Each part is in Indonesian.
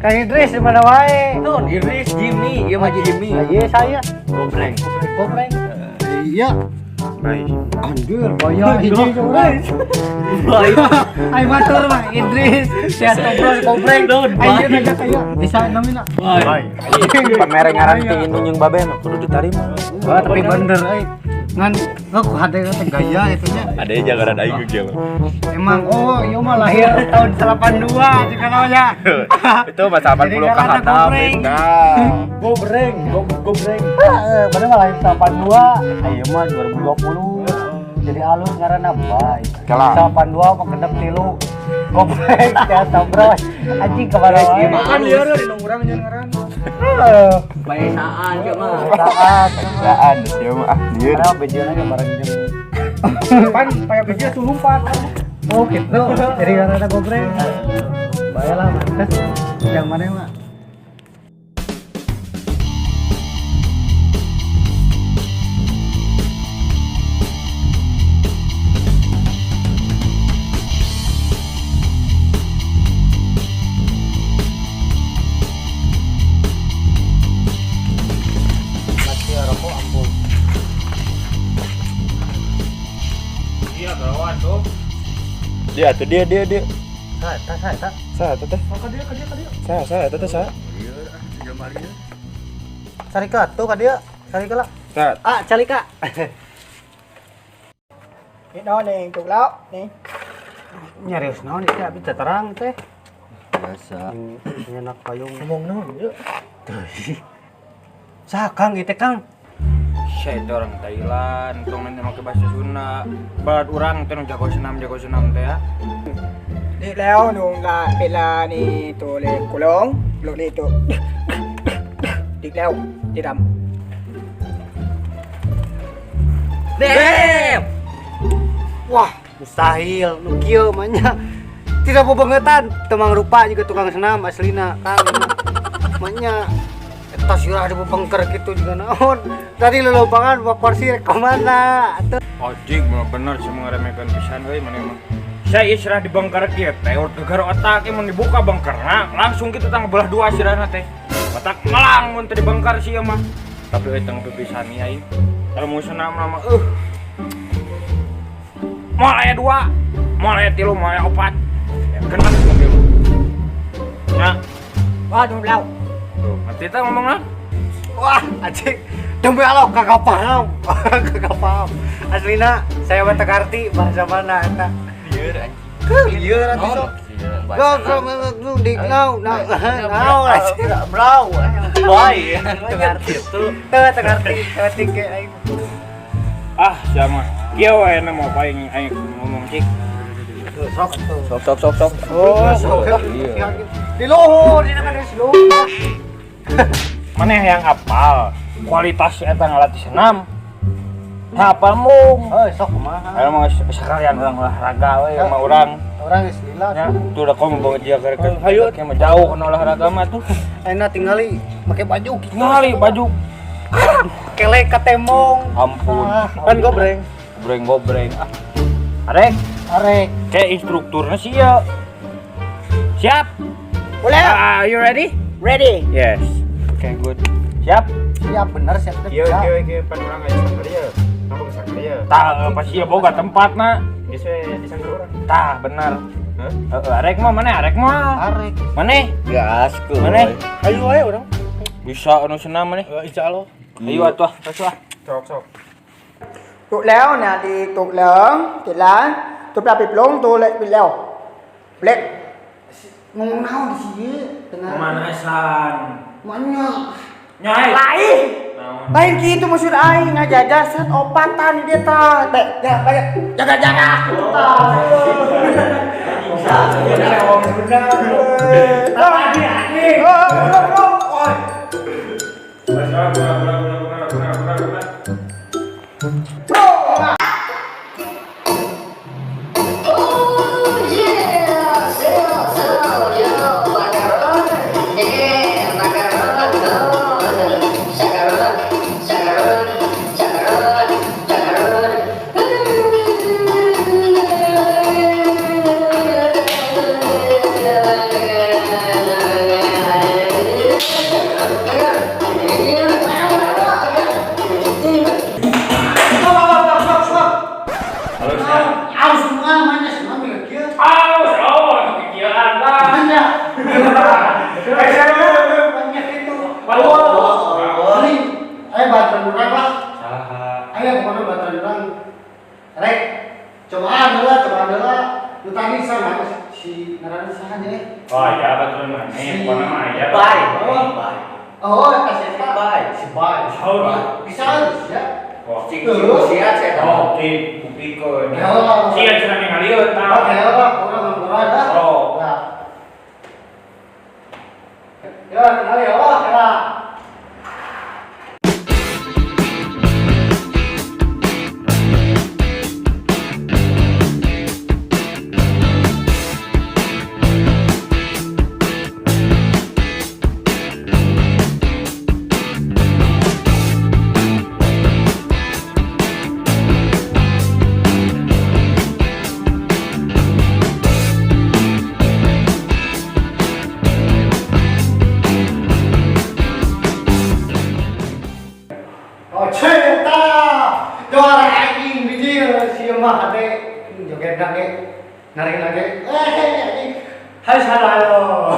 Kang Idris di mana wae? Non Idris, Jimmy, iya mah Jimmy. Iya saya. Gobreng. Gobreng. Iya. Baik. Anjir, bayar hiji coba. Baik. Ai matur mah Idris. Sehat ngobrol gobreng. Ayo naga kaya. Bisa namina. Baik. Pamere ngaran tingin nyung babe mah kudu ditarima. Wah, tapi bener ngan aku hade teh gaya itunya. Ada aja ngaran aing ge mah. Emang iya mah lahir tahun 82 jika namanya. Itu mah 80 ka handap. Nah, Gobreng. Bener mah lahir 82. Ayo mah 2020. Jadi halus ngaranna bae. Kalah. 82 mah kedep tilu. Gobreng ya sabros. Anjing kemana wae. Kan lieur di nongkrong jeung ngaran. Baesaan ge mah. Saan ya mah ah lieur. Karena bejeuna ge bareng jeung Pan paya biji sulumpat. oh gitu. Jadi ngaranna gobreng. Bayalah mantes. Yang mana mah? Dia tuh dia. Sa. Sa teh. Ka dia. Sa teh sa. Sarika tuh ka dia. Sarika lah. Sa. Ah, calika. Itu nih, tuk lau nih. Nyarius naon ieu abi teh terang teh. Biasa. Nyenak payung. Ngomong naon ieu? Sa Kang ieu teh Kang. Saya itu orang Thailand, tong nanti pakai bahasa Sunda. Balat orang teh jago senam teh ya. Di leo nung la pila ni tu le kulong, lu ni tu. Di leo, di dam. Dem. Wah, mustahil nu kieu mah nya. Tidak bobangetan, temang rupa juga tukang senam aslina Kang. Manya eta sirah di bengker gitu juga naon. Tadi lelompangan bawa kursi rek ka mana? Atuh. Ojek bener semua ngeremehkan pisan euy mana emang. Saya istirahat di bengker kieu teh, gara otak mun dibuka bengkerna, langsung kita tang belah dua sirahna teh. Otak melang mun teh di bengker sia mah. Tapi euy tang pipisan ieu aing. Kalau mau senam mah Moal aya 2, moal aya 3, moal aya 4. Kenapa mobil? Ya, Waduh lau. tuh, ngerti teh ngomongna? Wah, anjing. Demi Allah kagak paham. Kagak paham. Aslina saya mah teu ngarti bahasa mana eta. Lieur anjing. Lieur atuh sok. Gak lu dignau, nah, anjing. Blau. Boy. Ngerti tuh. Teu ngarti ge aing. Ah, sama. Kieu wae na mau paling aing ngomong cik. Sok. Oh, Iya. di luhur, di mana di luhur. Maneh yang apal kualitas eta ngalatih senam. Hafal mung. Sok kumaha? Aya mah sekalian urang olahraga we sama urang. Orang geus lila. Ya, tuh udah komo bawa dia ke hayu ke mah jauh kana olahraga mah tuh. Enak tinggali pakai baju gitu. Ngali baju. Kelek katemong. Ampun. Kan gobreng. Gobreng. Ah. Arek, kayak instrukturnya sih ya. Siap? Boleh? You ready? Ready. Yes. Okay, good. Siap? Siap bener siap teh. Kieu pan urang aya sakalieu. Kamu sakalieu. Tah, pasti ya boga tempatna. Geus we disangger urang. Tah, benar. Hah? Arek mah mana? Arek mah. Arek. Mana? Gas ku. Mana? Ayo wae urang. Bisa anu senam mana? Insyaallah. Ayo atuh, atuh. Sok. Tụ léo nè đi tụ lớn thì lá tụ là bịp lông tụ lại bị leo lek Ngomong naon di sini? Tengah. Pemanasan. Manya. Nyai. lain lain gitu maksud aing ngajajar set opatan dia ta jaga itu ta Oh iya betul mana? Mana mah ya? Oh, kasih si Bay. Bisa ya. Oh, saya oh, bukti ko. Ya Allah. Siya sila ni ngaliyon Oh, ta. ya Allah, orang murah dah. Oh. Ya. Ya, kenal ya Allah, kenal. Oh, cerita. Juara anjing biji si mah ade joget nage. Narik nage. Anjing. Halo.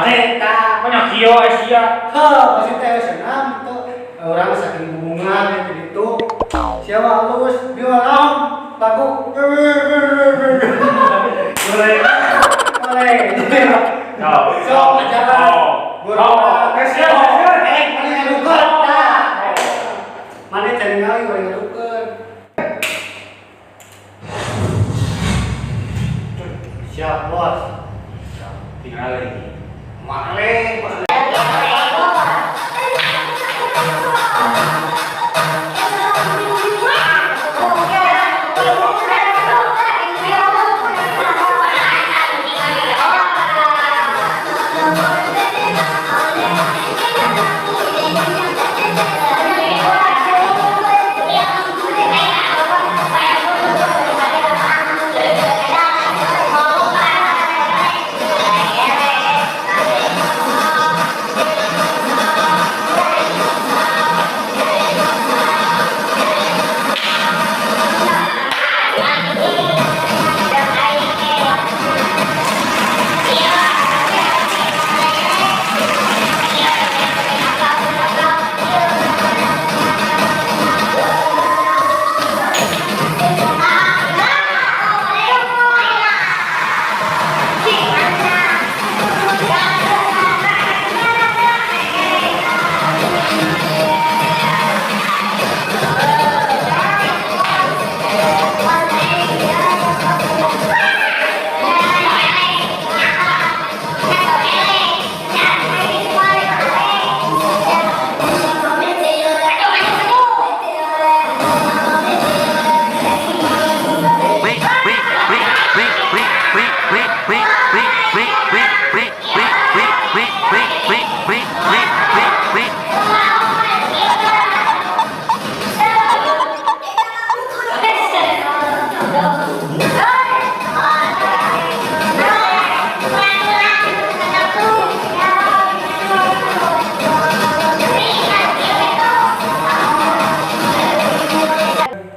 Cerita. Banyak kio Asia. Masih teh senam tuh. Orang saking hubungan gitu. Siapa halus bilang lagu. Boleh. So, ajaran. Kasihan. Mana ngalukun. Mana cari ngali mana ngalukun. Siap, bos. Tinggal lagi. Male.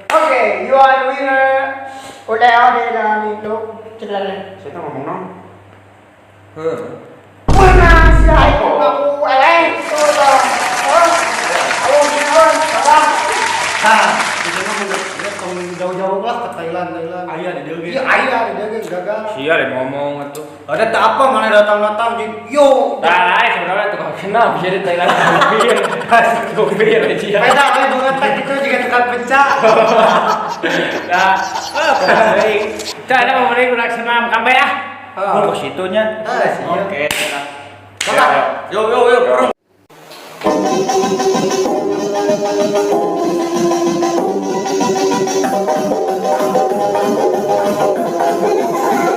Okay, you are the winner. Udah ada dalam itu. Celah. Saya tak ngomong nong. Menang sih aku itu loh. Oh, gimana? Salah. Di sana mau jauh-jauh lah ke Thailand. Ayah di dia. Iya, ayah dia gagal. Siya rin ngomong ito. Ada tak apa mana datang yo. Dahil sebenarnya tukang kenal bisa di Thailand. Kupir aja. Beda apa bunga tak itu juga tukang pecah. Nah, baik. Cara mau beri guna senam kampai ah. Mau ke situnya. Oke. Yuk. Thank you.